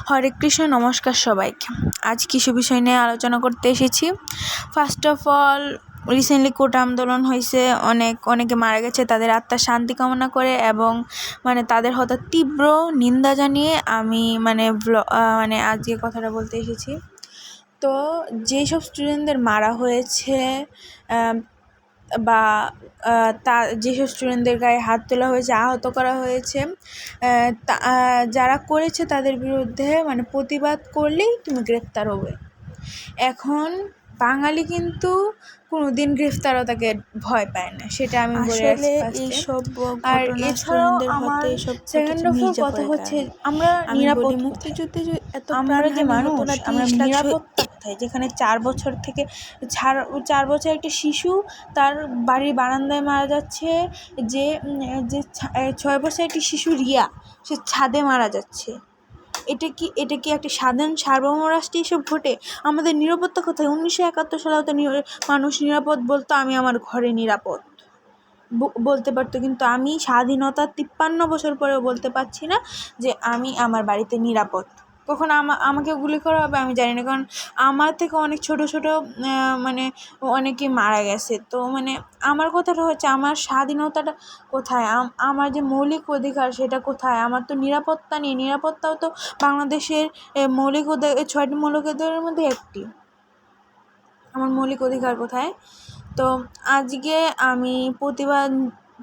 হরে কৃষ্ণ, নমস্কার সবাইকে। আজ কিছু বিষয় নিয়ে আলোচনা করতে এসেছি। ফার্স্ট অফ অল, রিসেন্টলি কোটা আন্দোলন হয়েছে, অনেকে মারা গেছে, তাদের আত্মার শান্তি কামনা করে এবং তাদের হঠাৎ তীব্র নিন্দা জানিয়ে আমি আজকে কথাটা বলতে এসেছি। তো যেসব স্টুডেন্টদের মারা হয়েছে বা যেসব স্টুডেন্টদের গায়ে হাত তোলা হয়েছে, আহত করা হয়েছে, যারা করেছে তাদের বিরুদ্ধে প্রতিবাদ করলেই তুমি গ্রেফতার হবে। এখন বাঙালি কিন্তু কোনোদিন গ্রেফতারতাকে ভয় পায় না, সেটা আমি বলে রাখছি এইসব। আর এছাড়াও আমার সেকেন্ড অফ অল কথা হচ্ছে, আমরা নিরাপদ মুক্তিযুদ্ধে আমরা যে মানুষ, আমরা নিরাপত্তা কোথায়? যেখানে 4 বছর থেকে 4 বছর একটা শিশু তার বাড়ির বারান্দায় মারা যাচ্ছে, যে 6 বছর একটি শিশু রিয়া, সে ছাদে মারা যাচ্ছে। এটা কি একটা সাধারণ সার্বভৌম রাষ্ট্রে এসব ঘটে? আমাদের নিরাপত্তা কোথায়? 1971 সালে তো মানুষ নিরাপদ বলতো, আমি আমার ঘরে নিরাপদ বলতে পারতো, কিন্তু আমি স্বাধীনতার 53 বছর পরেও বলতে পারছি না যে আমি আমার বাড়িতে নিরাপদ। কখন আমাকে গুলি করা হবে আমি জানি না, কারণ আমার থেকে অনেক ছোট অনেকে মারা গেছে। তো আমার কথাটা হচ্ছে, আমার স্বাধীনতাটা কোথায়? আমার যে মৌলিক অধিকার সেটা কোথায়? আমার তো নিরাপত্তা নেই। নিরাপত্তাও তো বাংলাদেশের মৌলিক 6টি মৌলিক অধিকারের মধ্যে একটি। আমার মৌলিক অধিকার কোথায়? তো আজকে আমি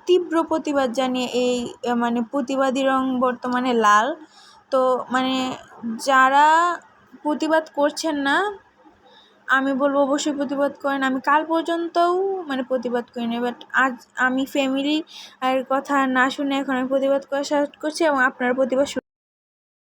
তীব্র প্রতিবাদ জানিয়ে এই প্রতিবাদী রং বর্তমানে লাল। তো যারা প্রতিবাদ করছেন না, আমি বলবো অবশ্যই প্রতিবাদ করেন। আমি কাল পর্যন্তও প্রতিবাদ করিনি, বাট আজ আমি ফ্যামিলির কথা না শুনে এখন আমি প্রতিবাদ করা স্টার্ট করছি এবং আপনারা প্রতিবাদ